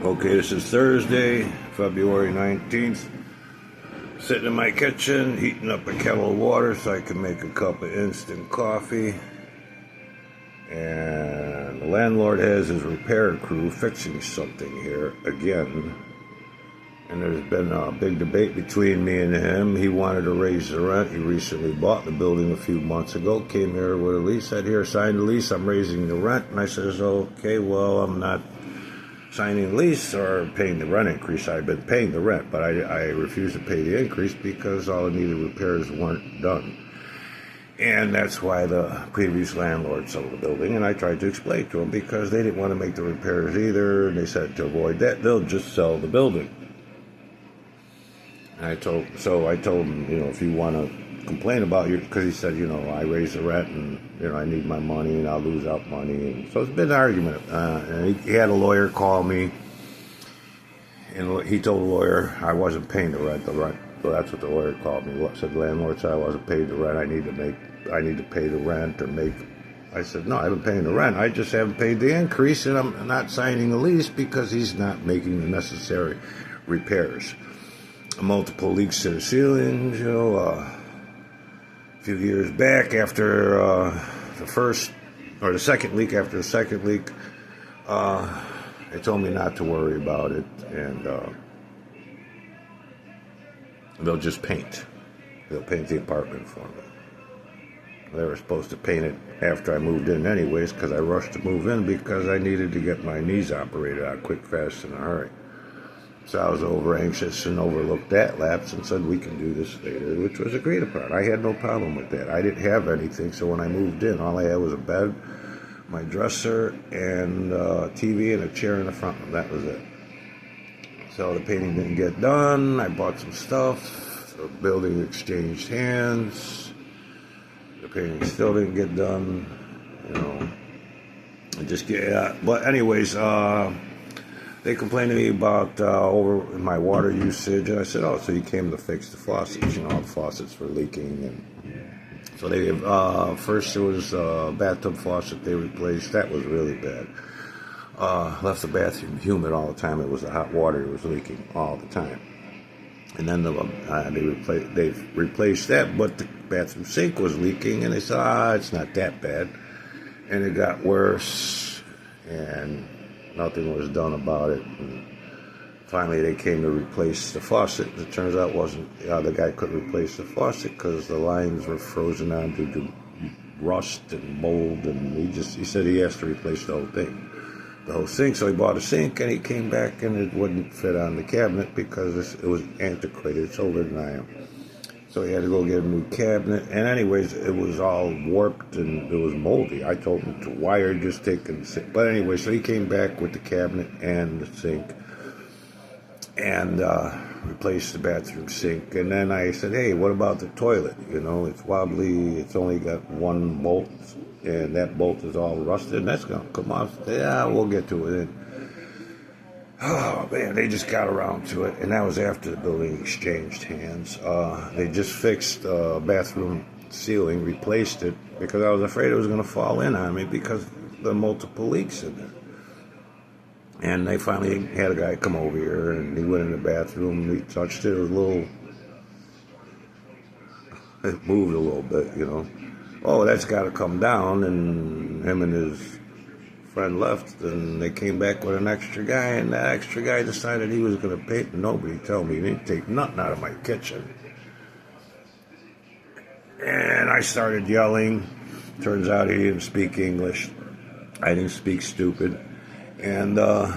Okay, this is Thursday, February 19th. Sitting in my kitchen, heating up a kettle of water so I can make a cup of instant coffee. And the landlord has his repair crew fixing something here again. And there's been a big debate between me and him. He wanted to raise the rent. He recently bought the building a few months ago, came here with a lease, said, here, sign the lease, I'm raising the rent. And I says, okay, well, I'm not signing the lease or paying the rent increase. I've been paying the rent, but I refuse to pay the increase because all the needed repairs weren't done. And that's why the previous landlord sold the building, and I tried to explain to him because they didn't want to make the repairs either, and they said to avoid that, they'll just sell the building. And I told him, if you want to complain about your, because he said, I raised the rent and, I need my money and I'll lose out money. And so it's been an argument. And he had a lawyer call me, and he told the lawyer I wasn't paying the rent. So that's what the lawyer called me. Said the landlord said I wasn't paying the rent. I need to pay the rent or make. I said, no, I've been paying the rent. I just haven't paid the increase, and I'm not signing the lease because he's not making the necessary repairs. Multiple leaks to the ceilings, a few years back after the first, or the second leak after the second leak, they told me not to worry about it, and they'll just paint. They'll paint the apartment for me. They were supposed to paint it after I moved in anyways, because I rushed to move in because I needed to get my knees operated out quick, fast, in a hurry. So I was over anxious and overlooked that lapse and said we can do this later, which was agreed upon. I had no problem with that. I didn't have anything, so when I moved in, all I had was a bed, my dresser, and a TV and a chair in the front room. That was it. So the painting didn't get done. I bought some stuff. The building exchanged hands. The painting still didn't get done. But anyways, they complained to me about over my water usage, and I said, so you came to fix the faucets. The faucets were leaking. And so they first there was a bathtub faucet they replaced. That was really bad. Left the bathroom humid all the time. It was the hot water. It was leaking all the time. And then they replaced that, but the bathroom sink was leaking, and they said, it's not that bad. And it got worse, and nothing was done about it. And finally, they came to replace the faucet. It turns out the guy couldn't replace the faucet because the lines were frozen on due to rust and mold, and he said he has to replace the whole thing, the whole sink. So he bought a sink, and he came back, and it wouldn't fit on the cabinet because it was antiquated. It's older than I am. So he had to go get a new cabinet. And anyways, it was all warped and it was moldy. I told him to wire, just take the sink. But anyway, so he came back with the cabinet and the sink and replaced the bathroom sink. And then I said, hey, what about the toilet? It's wobbly. It's only got one bolt, and that bolt is all rusted, and that's going to come off. Yeah, we'll get to it. Oh, man, they just got around to it, and that was after the building exchanged hands. They just fixed the bathroom ceiling, replaced it, because I was afraid it was going to fall in on me because of the multiple leaks in there. And they finally had a guy come over here, and he went in the bathroom, and he touched it. It moved a little bit, Oh, that's got to come down, and him and his friend left, and they came back with an extra guy, and that extra guy decided he was going to paint. Nobody told me. He didn't take nothing out of my kitchen. And I started yelling. Turns out he didn't speak English. I didn't speak stupid. And told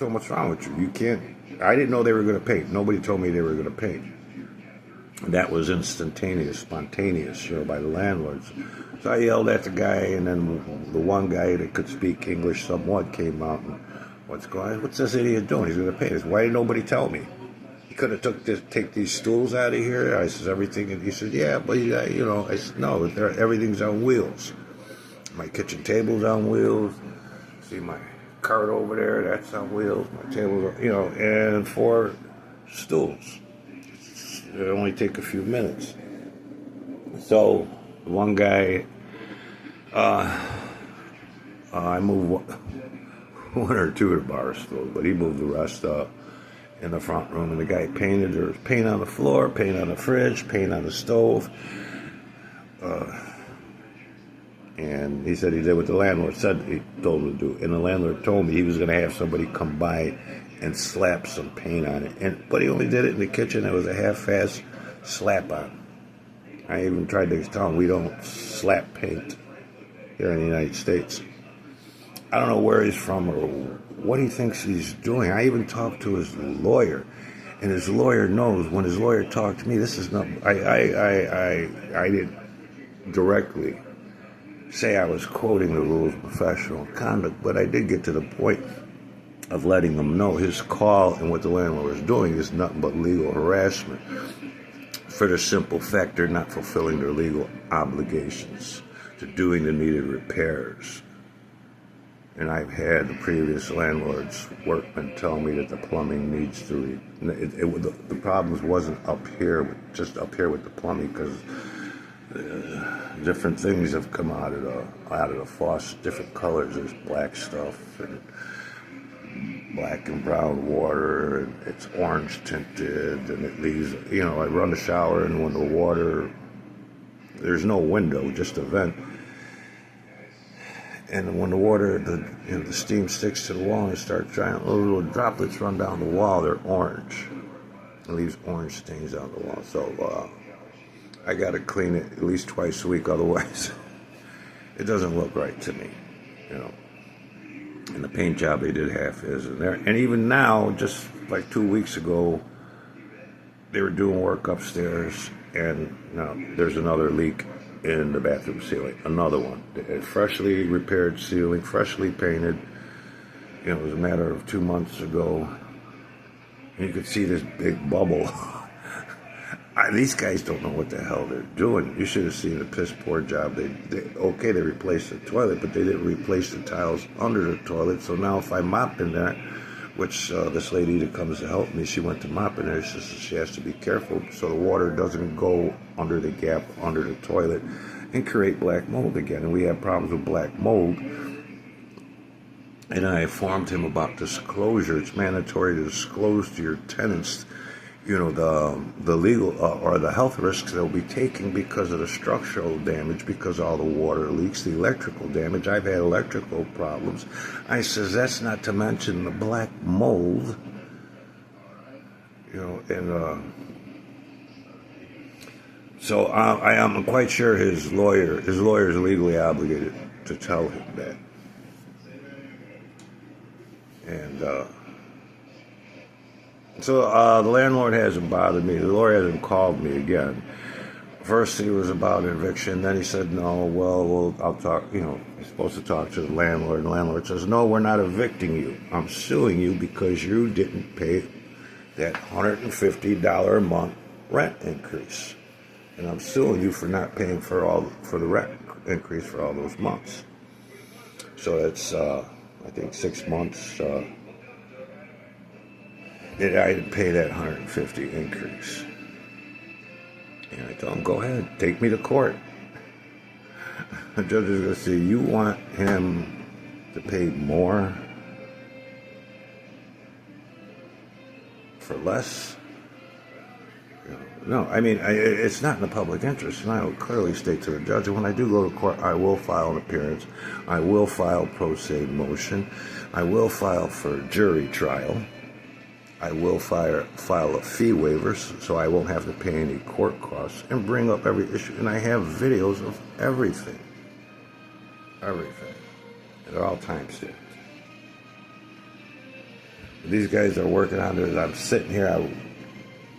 him, what's wrong with you? You can't. I didn't know they were going to paint. Nobody told me they were going to paint. That was instantaneous, spontaneous, by the landlords. So I yelled at the guy, and then the one guy that could speak English somewhat came out and, what's this idiot doing? He's going to paint us. Why did nobody tell me? He could have take these stools out of here. I said, everything. And he said, yeah, but, I said, no, everything's on wheels. My kitchen table's on wheels. See my cart over there, that's on wheels. My table, and 4 stools. It only take a few minutes. So one guy I moved one or two of the bar stools, but he moved the rest in the front room. And the guy painted. There was paint on the floor, paint on the fridge, paint on the stove. And he said he did what the landlord said he told him to do. And the landlord told me he was going to have somebody come by and slap some paint on it. But he only did it in the kitchen. It was a half-ass slap on. I even tried to tell him we don't slap paint here in the United States. I don't know where he's from or what he thinks he's doing. I even talked to his lawyer, and his lawyer knows. When his lawyer talked to me, this is not. I didn't directly say I was quoting the rules of professional conduct, but I did get to the point of letting him know his call and what the landlord was doing is nothing but legal harassment for the simple fact they're not fulfilling their legal obligations to doing the needed repairs. And I've had the previous landlord's workmen tell me that the plumbing needs to the problems wasn't up here, just up here with the plumbing, because different things have come out of the faucet, different colors. There's black stuff and black and brown water, and it's orange tinted, and it leaves. I run the shower, and when the water, there's no window, just a vent. And when the water, the steam sticks to the wall and it starts drying, little droplets run down the wall. They're orange. It leaves orange stains on the wall. So I got to clean it at least twice a week, otherwise it doesn't look right to me, And the paint job they did half is in there. And even now, just like 2 weeks ago, they were doing work upstairs, and now there's another leak in the bathroom ceiling, another one. A freshly repaired ceiling, freshly painted. It was a matter of 2 months ago. And you could see this big bubble. These guys don't know what the hell they're doing. You should have seen the piss poor job. They replaced the toilet, but they didn't replace the tiles under the toilet. So now if I mop in there, which this lady that comes to help me, she went to mop in there. She has to be careful so the water doesn't go under the gap under the toilet and create black mold again. And we have problems with black mold. And I informed him about disclosure. It's mandatory to disclose to your tenants, the legal or the health risks they'll be taking because of the structural damage, because all the water leaks, the electrical damage. I've had electrical problems. I says that's not to mention the black mold, and so I am quite sure his lawyer is legally obligated to tell him that, and. So the landlord hasn't bothered me. The lawyer hasn't called me again. First he was about eviction. Then he said, no, well, I'll talk. He's supposed to talk to the landlord. And the landlord says, no, we're not evicting you. I'm suing you because you didn't pay that $150 a month rent increase. And I'm suing you for not paying for the rent increase for all those months. So that's, I think, 6 months. I didn't pay that $150 increase. And I told him, go ahead, take me to court. The judge is going to say, you want him to pay more for less? No, I mean, it's not in the public interest, and I will clearly state to the judge, and when I do go to court, I will file an appearance, I will file pro se motion, I will file for jury trial, I will file a fee waiver so I won't have to pay any court costs, and bring up every issue. And I have videos of everything. Everything. They're all time-stamped. These guys are working on it. I'm sitting here.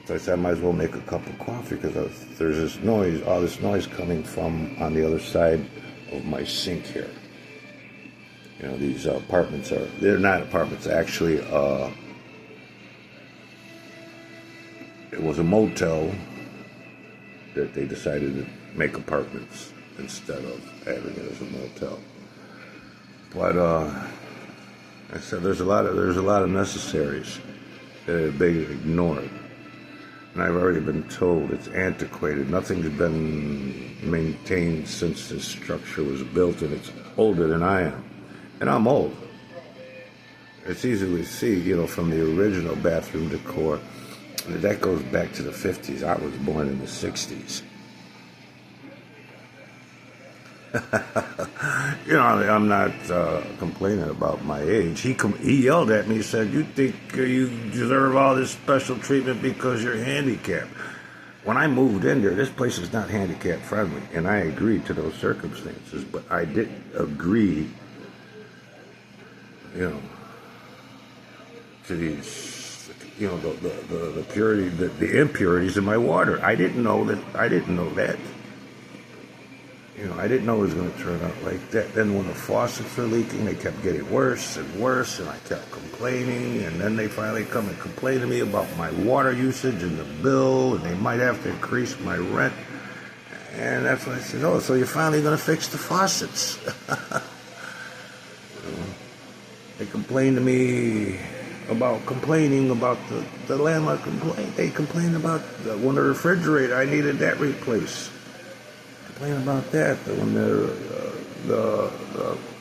So I said I might as well make a cup of coffee because there's this noise, all this noise coming from on the other side of my sink here. These apartments they're not apartments, actually. It was a motel that they decided to make apartments instead of having it as a motel. But I said there's a lot of necessaries that have been ignored, and I've already been told it's antiquated. Nothing's been maintained since this structure was built, and it's older than I am. And I'm old. It's easy to see, from the original bathroom decor. That goes back to the 50s. I was born in the 60s. I'm not complaining about my age. He yelled at me. He said, "You think you deserve all this special treatment because you're handicapped?" When I moved in there, this place is not handicap friendly, and I agreed to those circumstances. But I didn't agree, to these, the purity, the impurities in my water. I didn't know that. I didn't know it was going to turn out like that. Then when the faucets were leaking, they kept getting worse and worse, and I kept complaining. And then they finally come and complain to me about my water usage and the bill, and they might have to increase my rent. And that's when I said, "Oh, so you're finally going to fix the faucets?" They complained to me about complaining about the landlord complaint. They complained about when the refrigerator, I needed that replaced. Complain about that when the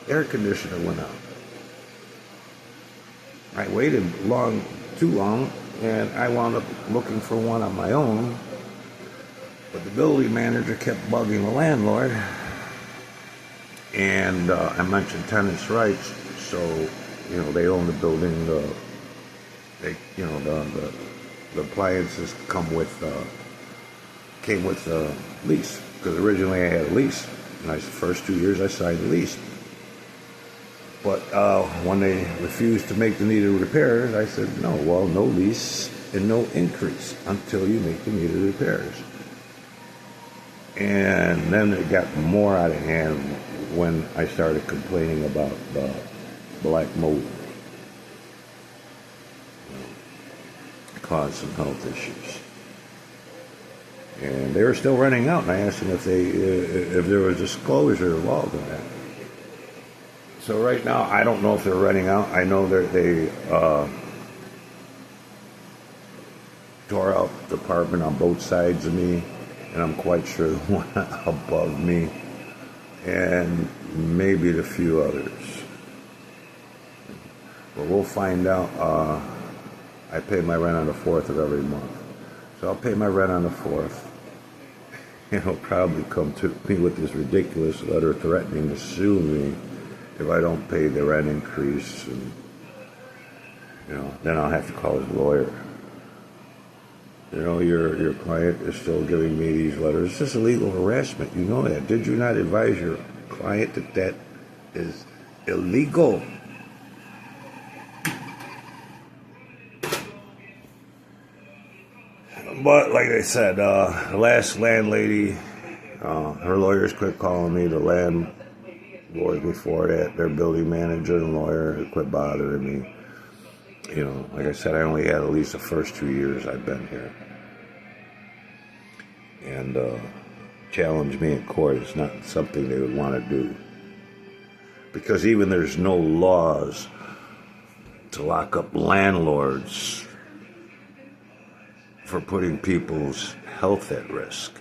air conditioner went out. I waited too long, and I wound up looking for one on my own. But the building manager kept bugging the landlord, and I mentioned tenants' rights. So they own the building. The appliances came with a lease. Because originally I had a lease. The first 2 years I signed a lease. But when they refused to make the needed repairs, I said, no lease and no increase until you make the needed repairs. And then it got more out of hand when I started complaining about the black mold. Caused some health issues. And they were still renting out, and I asked them if there was disclosure involved in that. So right now, I don't know if they're renting out. I know they tore out the apartment on both sides of me, and I'm quite sure the one above me, and maybe the few others. But we'll find out. I pay my rent on the 4th of every month. So I'll pay my rent on the 4th. And he'll probably come to me with this ridiculous letter threatening to sue me if I don't pay the rent increase. And, then I'll have to call his lawyer. Your client is still giving me these letters. This is illegal harassment. You know that. Did you not advise your client that is illegal? But like I said, the last landlady, her lawyers quit calling me. The landlord before that, their building manager and lawyer quit bothering me. Like I said, I only had at least the first 2 years I've been here. And challenge me in court is not something they would want to do. Because even there's no laws to lock up landlords for putting people's health at risk,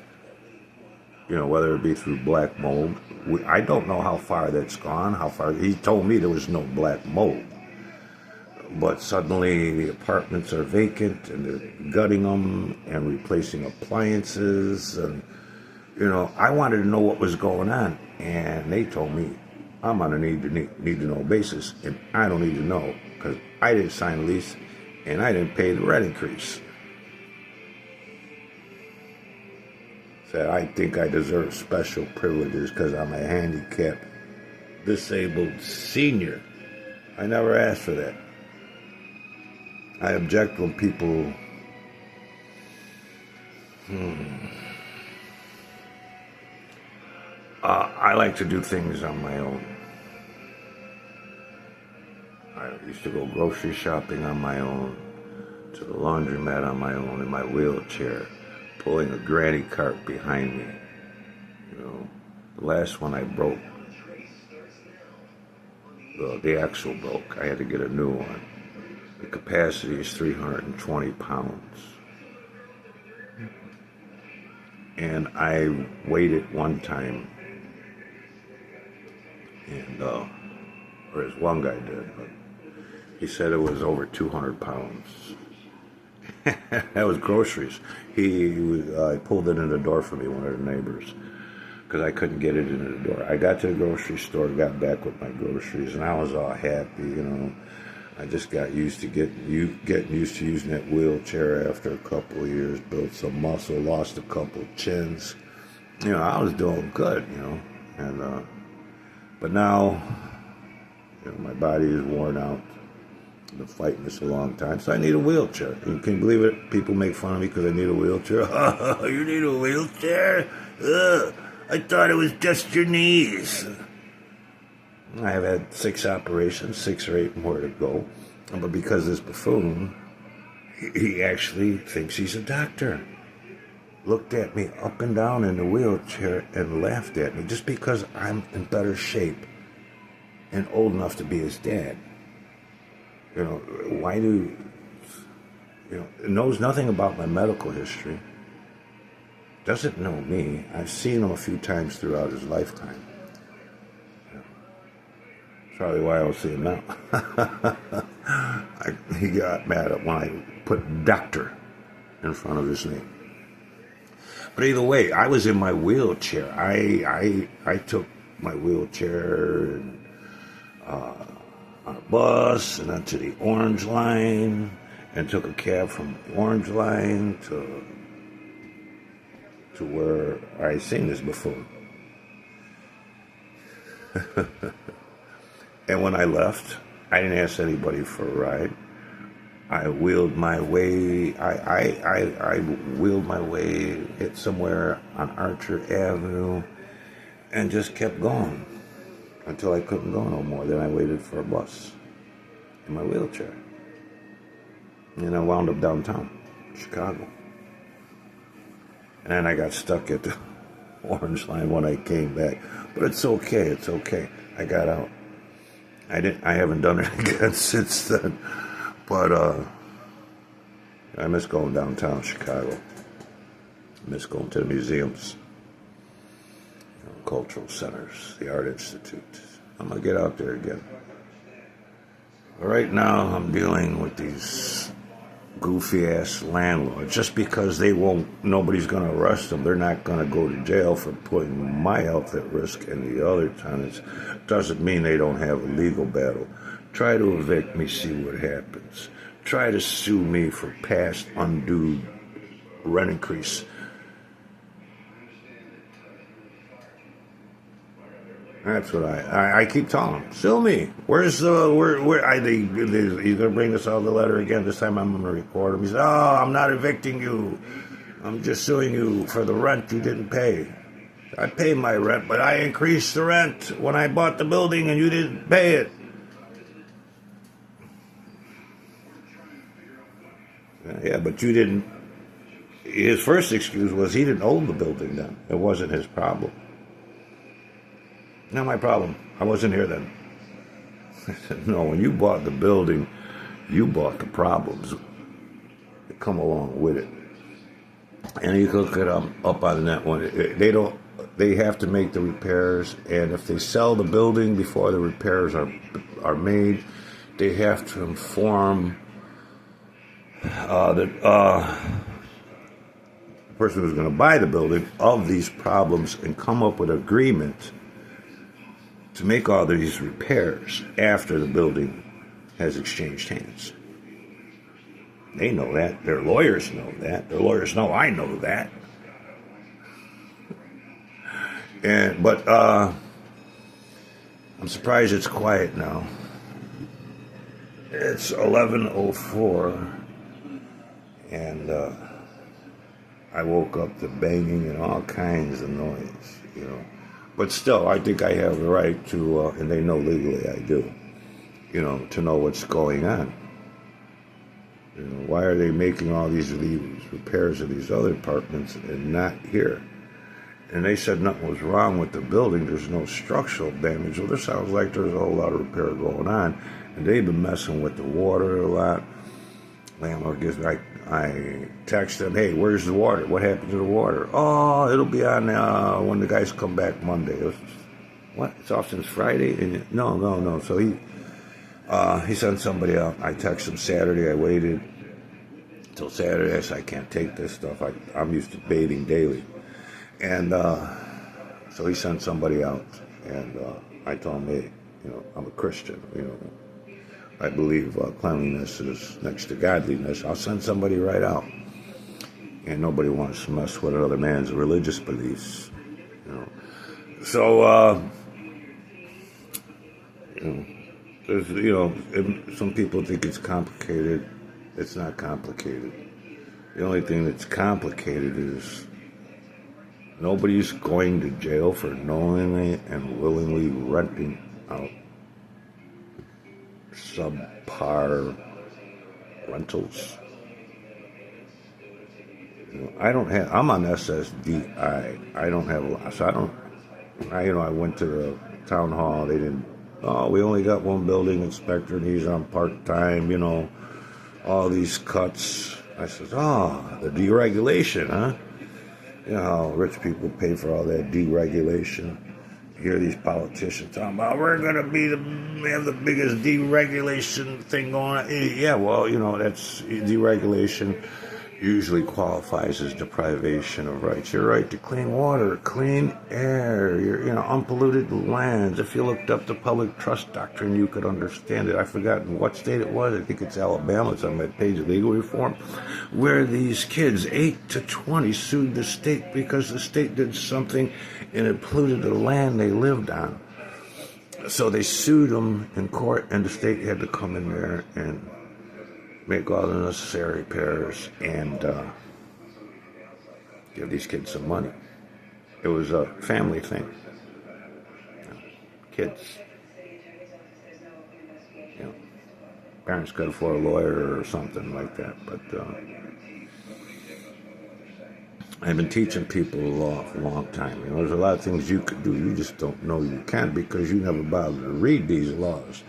whether it be through black mold. I don't know how far that's gone, he told me there was no black mold. But suddenly the apartments are vacant, and they're gutting them and replacing appliances, and, I wanted to know what was going on, and they told me I'm on a need to know basis, and I don't need to know, because I didn't sign a lease, and I didn't pay the rent increase. Said I think I deserve special privileges because I'm a handicapped, disabled senior. I never asked for that. I object when people I like to do things on my own. I used to go grocery shopping on my own, to the laundromat on my own in my wheelchair, pulling a granny cart behind me. The last one I broke, the axle broke. I had to get a new one. The capacity is 320 pounds. And I weighed it one time, and or his one guy did, but he said it was over 200 pounds. That was groceries. I pulled it in the door for me, one of the neighbors, because I couldn't get it into the door. I got to the grocery store, got back with my groceries, and I was all happy. I just got used to getting used to using that wheelchair after a couple of years, built some muscle, lost a couple chins. I was doing good, and but now, my body is worn out. I've been fighting this a long time, so I need a wheelchair. And can you believe it? People make fun of me because I need a wheelchair. Oh, you need a wheelchair? Ugh, I thought it was just your knees. I have had 6 operations, 6 or 8 more to go. But because this buffoon, he actually thinks he's a doctor. Looked at me up and down in the wheelchair and laughed at me just because I'm in better shape and old enough to be his dad. Knows nothing about my medical history. Doesn't know me. I've seen him a few times throughout his lifetime. Probably why I don't see him now. He got mad at when I put doctor in front of his name. But either way, I was in my wheelchair. I took my wheelchair on a bus and then to the Orange Line and took a cab from the Orange Line to where I seen this before. And when I left, I didn't ask anybody for a ride. I wheeled my way. I wheeled my way, hit somewhere on Archer Avenue, and just kept going until I couldn't go no more. Then I waited for a bus in my wheelchair, and I wound up downtown Chicago. And then I got stuck at the Orange Line when I came back, but it's okay. It's okay. I got out. I haven't done it again since then, but I miss going downtown Chicago. I miss going to the museums, cultural centers, the Art Institute. I'm gonna get out there again. But right now, I'm dealing with these goofy-ass landlords. Just because nobody's gonna arrest them, they're not gonna go to jail for putting my health at risk and the other tenants. Doesn't mean they don't have a legal battle. Try to evict me, see what happens. Try to sue me for past undue rent increase. That's what I keep telling them. Sue me. Where's you gonna bring this out of the letter again? This time I'm gonna record him. He said, "Oh, I'm not evicting you. I'm just suing you for the rent you didn't pay. I paid my rent, but I increased the rent when I bought the building and you didn't pay it." Yeah, but you didn't. His first excuse was he didn't own the building then. It wasn't his problem. Not my problem. I wasn't here then. I said, no, when you bought the building, you bought the problems that come along with it. And you can look it up on that one. They have to make the repairs, and if they sell the building before the repairs are made, they have to inform the person who's going to buy the building of these problems and come up with an agreement to make all these repairs after the building has exchanged hands. They know that. Their lawyers know that. Their lawyers know I know that. But I'm surprised it's quiet now. It's 11:04, and I woke up to banging and all kinds of noise, But still, I think I have the right to, and they know legally I do, to know what's going on. Why are they making all these repairs of these other apartments and not here? And they said nothing was wrong with the building. There's no structural damage. Well, this sounds like there's a whole lot of repair going on. And they've been messing with the water a lot. Landlord gives me, I text them, hey, where's the water? What happened to the water? Oh, it'll be on when the guys come back Monday. What? It's off since Friday? And no, no, no. So he sent somebody out. I texted him Saturday. I waited till Saturday. I said, I can't take this stuff. I'm used to bathing daily. And so he sent somebody out. And I told him, hey, I'm a Christian. I believe cleanliness is next to godliness. I'll send somebody right out. And nobody wants to mess with another man's religious beliefs. So, there's, some people think it's complicated. It's not complicated. The only thing that's complicated is nobody's going to jail for knowingly and willingly renting out subpar rentals. I'm on SSDI. I don't have a lot. So I went to the town hall. They didn't, we only got one building inspector and he's on part-time, all these cuts. I said, the deregulation, huh? You know how rich people pay for all that deregulation. You hear these politicians talking about, we're going to have the biggest deregulation thing going on. Yeah, well, that's deregulation usually qualifies as deprivation of rights. Your right to clean water, clean air, your unpolluted lands. If you looked up the public trust doctrine, you could understand it. I've forgotten what state it was. I think it's Alabama. It's on my page of legal reform, where these kids, 8 to 20, sued the state because the state did something and it polluted the land they lived on. So they sued them in court, and the state had to come in there and make all the necessary repairs and give these kids some money. It was a family thing. Kids. Parents could afford a lawyer or something like that. But I've been teaching people law for a long time. There's a lot of things you could do. You just don't know you can because you never bothered to read these laws.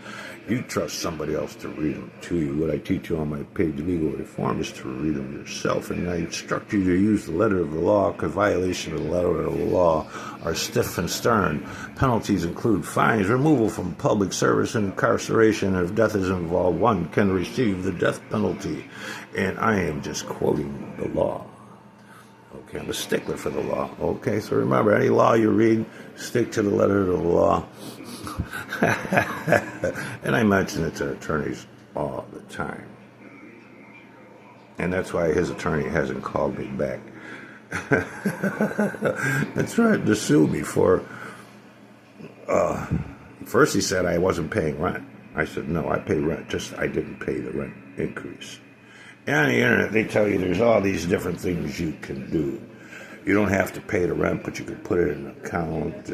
You trust somebody else to read them to you. What I teach you on my page, Legal Reform, is to read them yourself. And I instruct you to use the letter of the law, because violation of the letter of the law are stiff and stern. Penalties include fines, removal from public service, and incarceration. And if death is involved, one can receive the death penalty. And I am just quoting the law. Okay, I'm a stickler for the law. Okay, so remember, any law you read, stick to the letter of the law. And I mention it to attorneys all the time. And that's why his attorney hasn't called me back. That's right, to sue me for... first he said I wasn't paying rent. I said, no, I pay rent, just I didn't pay the rent increase. And on the internet, they tell you there's all these different things you can do. You don't have to pay the rent, but you could put it in an account,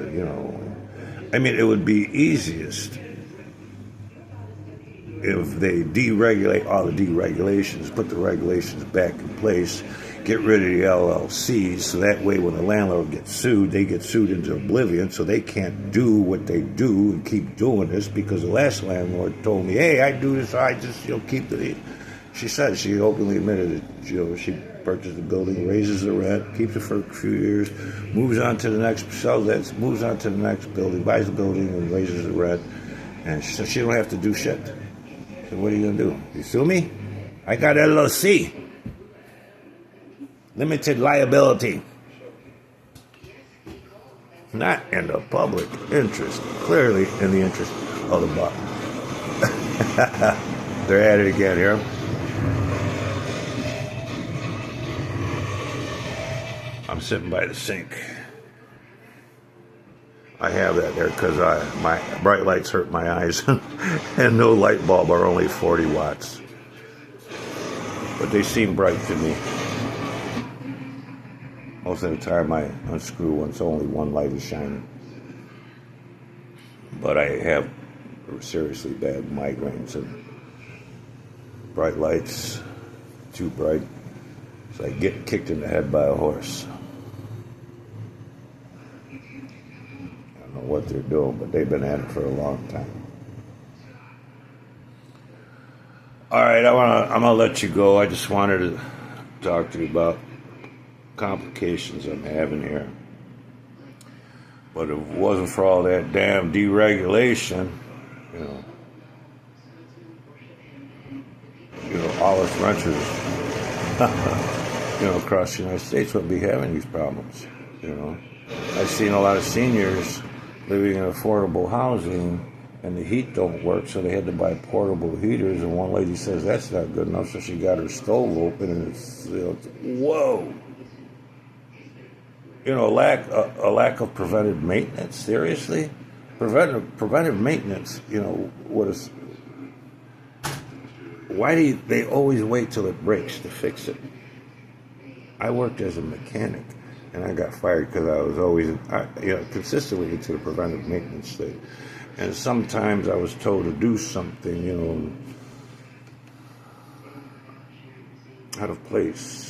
I mean, it would be easiest if they deregulate all the deregulations, put the regulations back in place, get rid of the LLCs, so that way when the landlord gets sued, they get sued into oblivion, so they can't do what they do and keep doing this, because the last landlord told me, hey, I do this, I just, keep the... She said, she openly admitted it, she purchases the building, raises the rent, keeps it for a few years, moves on to the next, sells that, moves on to the next building, buys the building and raises the rent, and she said she don't have to do shit. So what are you gonna do? You sue me? I got LLC, limited liability, not in the public interest, clearly in the interest of the buck. They're at it again here. I'm sitting by the sink. I have that there because my bright lights hurt my eyes, and no light bulb are only 40 watts. But they seem bright to me. Most of the time I unscrew one, so only one light is shining. But I have seriously bad migraines, and bright lights, too bright, so I get kicked in the head by a horse. What they're doing, but they've been at it for a long time. All right, I'm gonna let you go. I just wanted to talk to you about complications I'm having here. But if it wasn't for all that damn deregulation, you know, all us renters, across the United States wouldn't be having these problems. I've seen a lot of seniors living in affordable housing, and the heat don't work, so they had to buy portable heaters. And one lady says that's not good enough, so she got her stove open, and it's whoa. A lack of preventive maintenance. Seriously, preventive maintenance. Why do they always wait till it breaks to fix it? I worked as a mechanic, and I got fired because I was always, consistently into the preventive maintenance thing. And sometimes I was told to do something, out of place.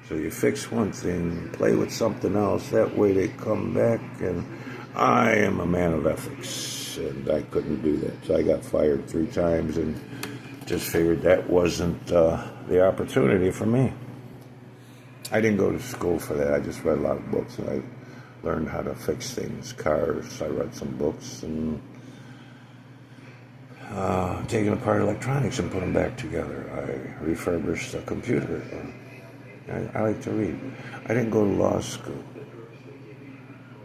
So you fix one thing, play with something else. That way they come back, and I am a man of ethics, and I couldn't do that. So I got fired 3 times, and just figured that wasn't the opportunity for me. I didn't go to school for that. I just read a lot of books, and I learned how to fix things, cars. I read some books, and taking apart electronics and put them back together. I refurbished a computer. I like to read. I didn't go to law school,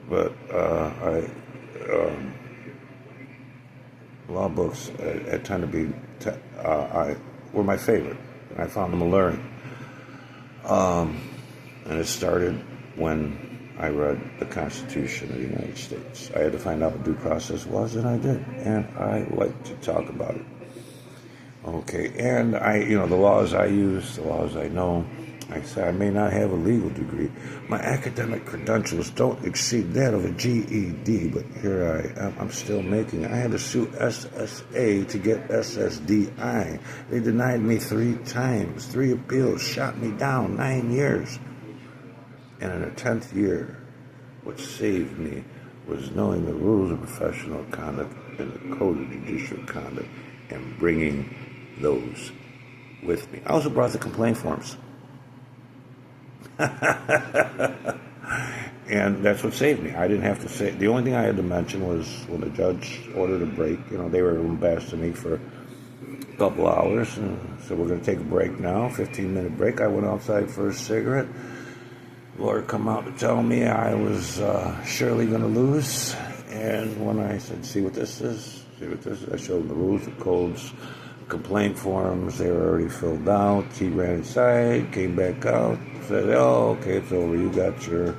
but law books tend to be were my favorite. I found them alluring. And it started when I read the Constitution of the United States. I had to find out what due process was, and I did. And I like to talk about it. Okay, and the laws I use, the laws I know. I say I may not have a legal degree. My academic credentials don't exceed that of a GED, but here I am. I'm still making it. I had to sue SSA to get SSDI. They denied me 3 times, 3 appeals, shot me down 9 years. And in the 10th year, what saved me was knowing the rules of professional conduct and the code of judicial conduct and bringing those with me. I also brought the complaint forms. And that's what saved me. I didn't have to say. The only thing I had to mention was when the judge ordered a break. They were lambasting me for a couple hours, and so we're going to take a break now, 15-minute break. I went outside for a cigarette. Lawyer come out to tell me I was surely going to lose. And when I said, see what this is, I showed him the rules, the codes, complaint forms. They were already filled out. He ran inside, came back out, said, oh, okay, it's over. You got your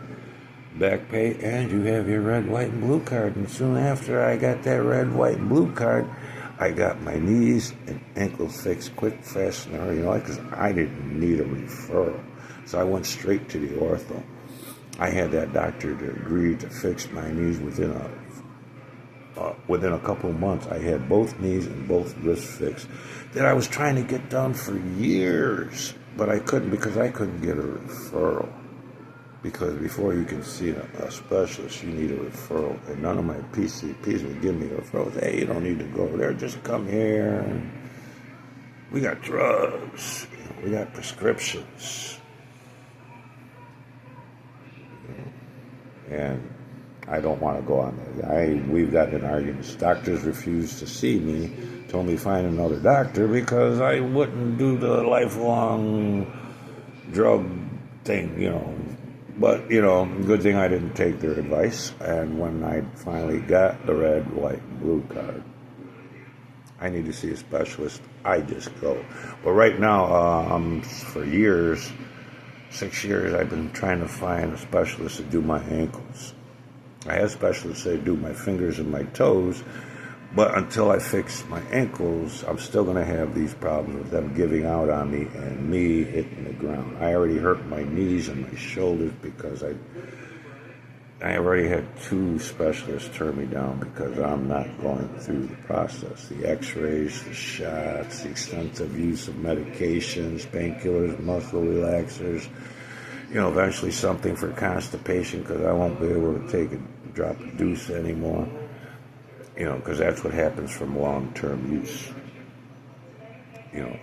back pay, and you have your red, white, and blue card. And soon after I got that red, white, and blue card, I got my knees and ankles fixed quick, fast, and because I didn't need a referral. So I went straight to the ortho. I had that doctor to agree to fix my knees within a couple of months. I had both knees and both wrists fixed that I was trying to get done for years, but I couldn't because I couldn't get a referral. Because before you can see a specialist, you need a referral. And none of my PCPs would give me a referral. Hey, you don't need to go there. Just come here. And we got drugs. We got prescriptions. And I don't want to go on that. We've gotten in arguments. Doctors refused to see me, told me to find another doctor because I wouldn't do the lifelong drug thing, But, good thing I didn't take their advice. And when I finally got the red, white, and blue card, I need to see a specialist. I just go. But right now, for years, 6 years, I've been trying to find a specialist to do my ankles. I have specialists that do my fingers and my toes, but until I fix my ankles, I'm still going to have these problems with them giving out on me and me hitting the ground. I already hurt my knees and my shoulders because I already had 2 specialists turn me down because I'm not going through the process. The x-rays, the shots, the extensive use of medications, painkillers, muscle relaxers, eventually something for constipation because I won't be able to take a drop of deuce anymore, because that's what happens from long-term use,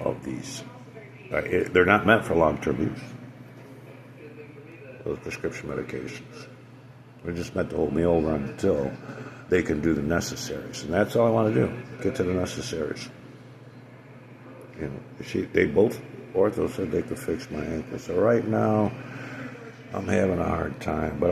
of these. They're not meant for long-term use, those prescription medications. They're just meant to hold me over until they can do the necessaries. And that's all I want to do, get to the necessaries. You know, they both, ortho said they could fix my ankle. So right now, I'm having a hard time. But,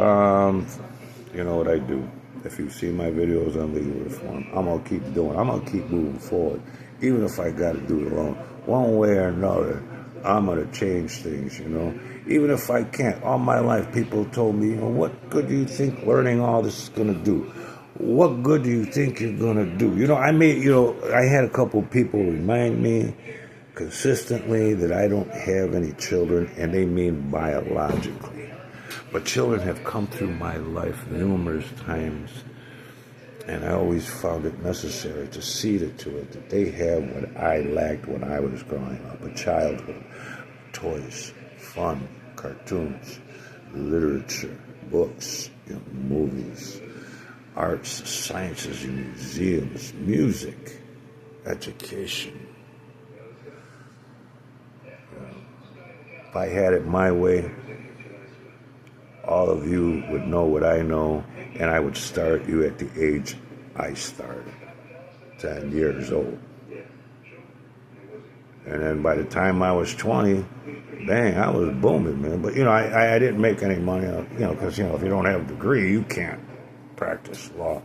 you know what I do. If you see my videos on legal reform, I'm going to keep doing it. I'm going to keep moving forward, even if I got to do it alone. One way or another, I'm going to change things, you know. Even if I can't. All my life, people told me, you know, what good do you think learning all this is going to do? What good do you think you're going to do? You know, I had a couple people remind me consistently that I don't have any children, and they mean biologically. But children have come through my life numerous times, and I always found it necessary to see to it that they have what I lacked when I was growing up, a childhood, toys, fun, cartoons, literature, books, you know, movies, arts, sciences, museums, music, education. If I had it my way, all of you would know what I know, and I would start you at the age I started, 10 years old. And then by the time I was 20, dang, I was booming, man. But, you know, I didn't make any money, you know, because, you know, if you don't have a degree, you can't practice law.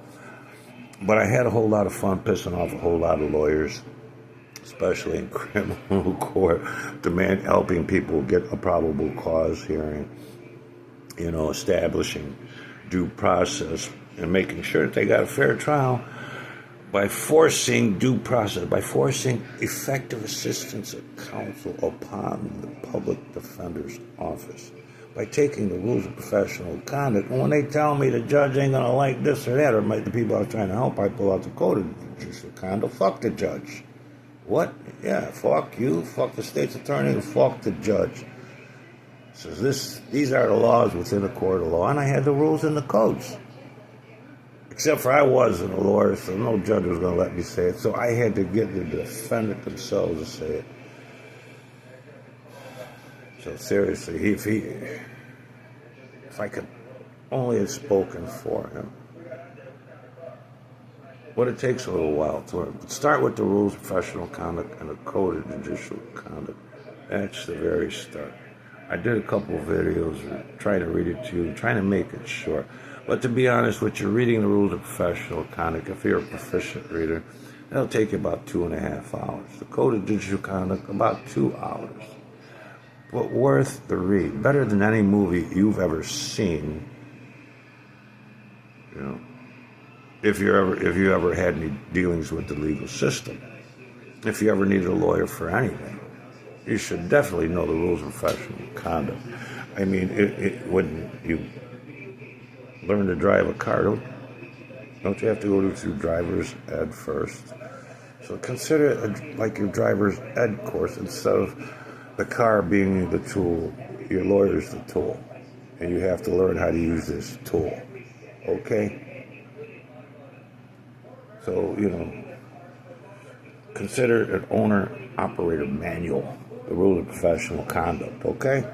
But I had a whole lot of fun pissing off a whole lot of lawyers, especially in criminal court, helping people get a probable cause hearing, you know, establishing due process and making sure that they got a fair trial by forcing due process, by forcing effective assistance of counsel upon the public defender's office, by taking the rules of professional conduct. And when they tell me the judge ain't going to like this or that, or the people I was trying to help, I pull out the code of judicial conduct. Fuck the judge. What? Yeah, fuck you, fuck the state's attorney, and fuck the judge. So these are the laws within a court of law, and I had the rules and the codes. Except for I wasn't a lawyer, so no judge was going to let me say it. So I had to get the defendant themselves to say it. So seriously, if I could only have spoken for him. But it takes a little while to learn. But start with the rules of professional conduct and the code of judicial conduct. That's the very start. I did a couple of videos trying to read it to you, trying to make it short. But to be honest with you, reading the rules of professional conduct, if you're a proficient reader, that'll take you about 2.5 hours. The code of judicial conduct, about 2 hours. But worth the read. Better than any movie you've ever seen. You know, if you ever had any dealings with the legal system, if you ever needed a lawyer for anything, you should definitely know the rules of professional conduct. I mean, when you learn to drive a car, don't you have to go through driver's ed first? So consider it like your driver's ed course. Instead of the car being the tool, your lawyer's the tool. And you have to learn how to use this tool. Okay? So, you know, consider an owner-operator manual, the rule of professional conduct, okay?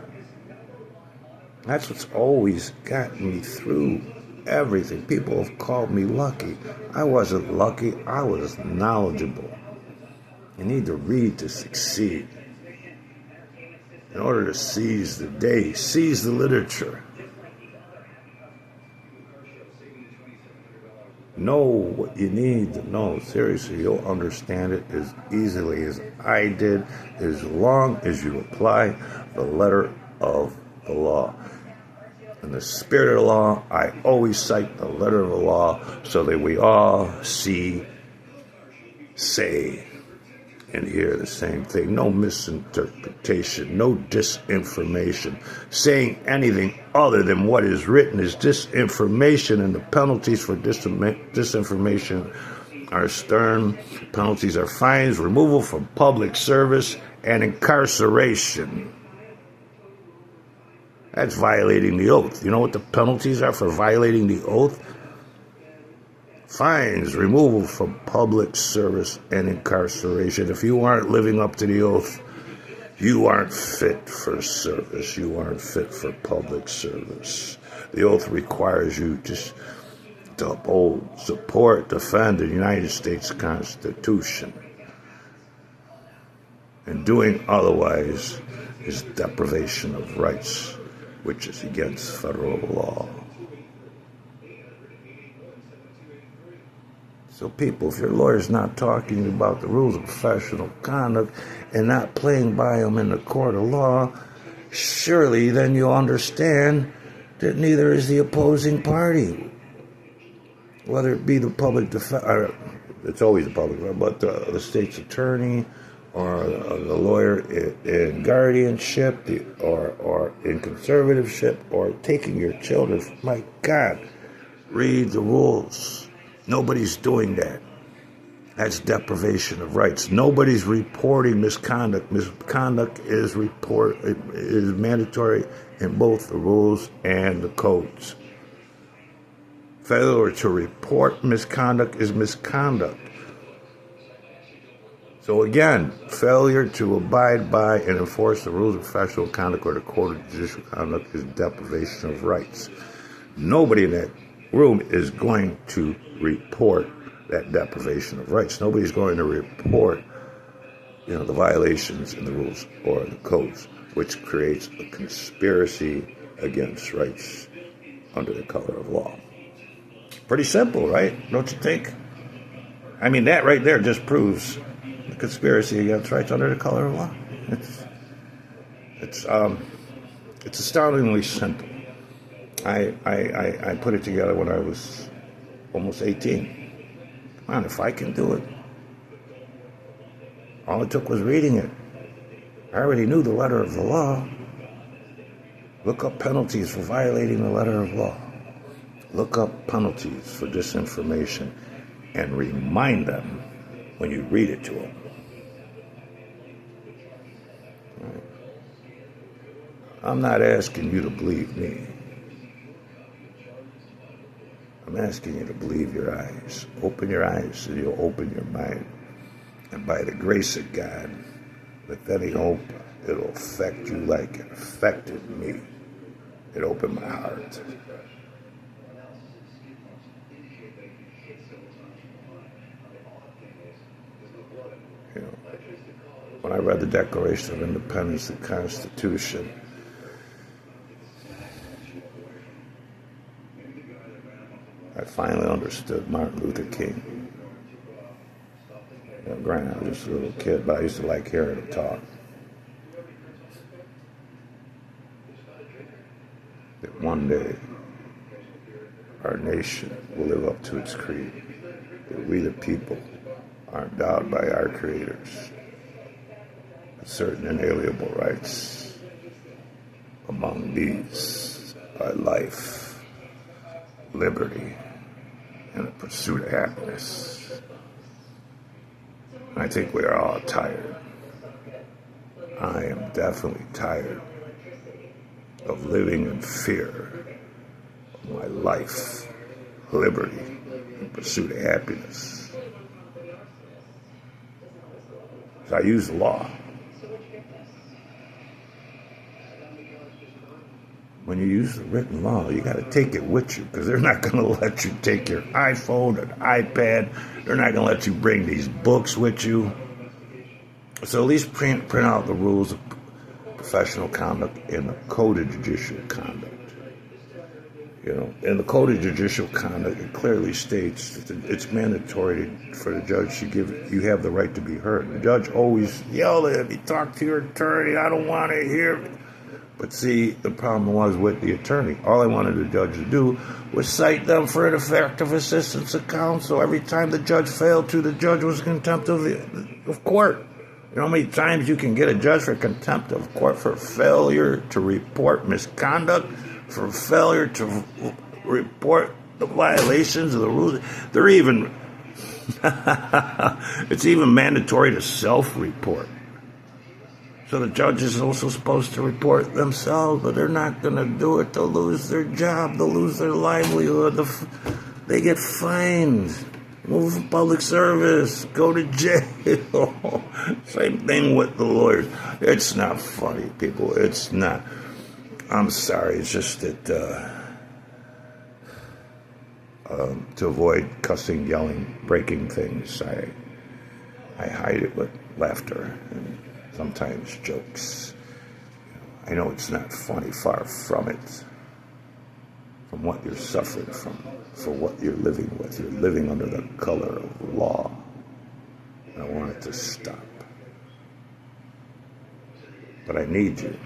That's what's always gotten me through everything. People have called me lucky. I wasn't lucky. I was knowledgeable. You need to read to succeed. In order to seize the day, seize the literature. Know what you need to know. Seriously, you'll understand it as easily as I did, as long as you apply the letter of the law. In the spirit of the law, I always cite the letter of the law so that we all see, say, and hear the same thing. No misinterpretation, no disinformation. Saying anything other than what is written is disinformation, and the penalties for disinformation are stern. Penalties are fines, removal from public service, and incarceration. That's violating the oath. You know what the penalties are for violating the oath? Fines, removal from public service, and incarceration. If you aren't living up to the oath, you aren't fit for service. You aren't fit for public service. The oath requires you to uphold, support, defend the United States Constitution. And doing otherwise is deprivation of rights, which is against federal law. So people, if your lawyer's not talking about the rules of professional conduct and not playing by them in the court of law, surely then you'll understand that neither is the opposing party. Whether it be the public defense, it's always the public, but the state's attorney, or the lawyer in guardianship, or in conservatorship, or taking your children. My God, read the rules. Nobody's doing that. That's deprivation of rights. Nobody's reporting misconduct. Misconduct is mandatory in both the rules and the codes. Failure to report misconduct is misconduct. So again, failure to abide by and enforce the rules of professional conduct or the code of judicial conduct is deprivation of rights. Nobody in that room is going to report that deprivation of rights. Nobody's going to report, the violations in the rules or the codes, which creates a conspiracy against rights under the color of law. Pretty simple, right? Don't you think? I mean, that right there just proves the conspiracy against rights under the color of law. It's astoundingly simple. I put it together when I was almost 18. Come on, if I can do it. All it took was reading it. I already knew the letter of the law. Look up penalties for violating the letter of law. Look up penalties for disinformation and remind them when you read it to them. Right. I'm not asking you to believe me. I'm asking you to believe your eyes. Open your eyes so you'll open your mind. And by the grace of God, with any hope, it'll affect you like it affected me. It opened my heart. When I read the Declaration of Independence, the Constitution, I finally understood Martin Luther King. Granted, I was just a little kid, but I used to like hearing him talk. That one day, our nation will live up to its creed. That we the people are endowed by our creators with certain inalienable rights. Among these are life, liberty, and the pursuit of happiness. I think we are all tired. I am definitely tired of living in fear of my life, liberty, and pursuit of happiness. So I use the law. When you use the written law, you got to take it with you, because they're not going to let you take your iPhone or iPad. They're not going to let you bring these books with you. So at least print out the rules of professional conduct in the Code of Judicial Conduct. In the Code of Judicial Conduct, it clearly states that it's mandatory for the judge to you have the right to be heard. The judge always yelled at me, talk to your attorney, I don't want to hear it. But see, the problem was with the attorney. All I wanted the judge to do was cite them for ineffective assistance of counsel. Every time the judge failed to, the judge was in contempt of court. You know how many times you can get a judge for contempt of court for failure to report misconduct, for failure to report the violations of the rules? They're even, it's even mandatory to self-report. So the judge is also supposed to report themselves, but they're not going to do it. They'll lose their job. They'll lose their livelihood. They get fined. Move from public service. Go to jail. Same thing with the lawyers. It's not funny, people. It's not. I'm sorry. It's just that To avoid cussing, yelling, breaking things, I hide it with laughter and sometimes jokes. I know it's not funny, far from it. From what you're suffering from, for what you're living with. You're living under the color of law. And I want it to stop. But I need you.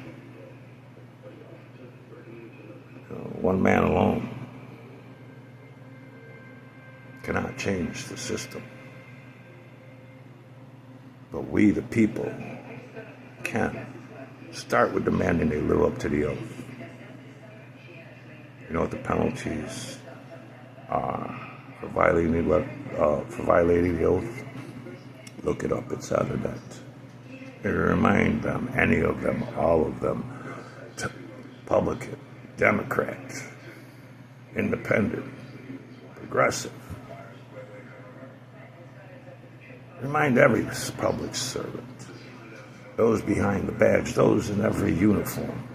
One man alone cannot change the system. But we, the people, can. Start with demanding they live up to the oath. You know what the penalties are for violating the oath? Look it up. It's on the net. And remind them, any of them, all of them, Republican, Democrat, Independent, Progressive. Remind every public servant, those behind the badge, those in every uniform.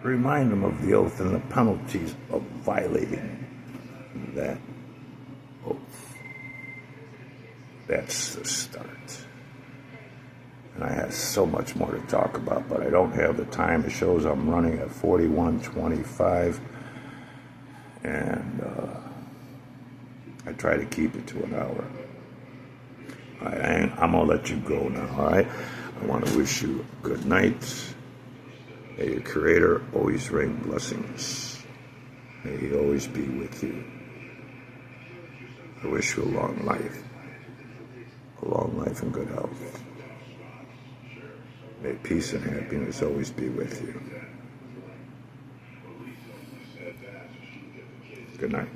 Remind them of the oath and the penalties of violating that oath. That's the start. And I have so much more to talk about, but I don't have the time. It shows I'm running at 41:25, and I try to keep it to an hour. All right, I'm going to let you go now, all right? I want to wish you a good night. May your Creator always rain blessings. May He always be with you. I wish you a long life and good health. May peace and happiness always be with you. Good night.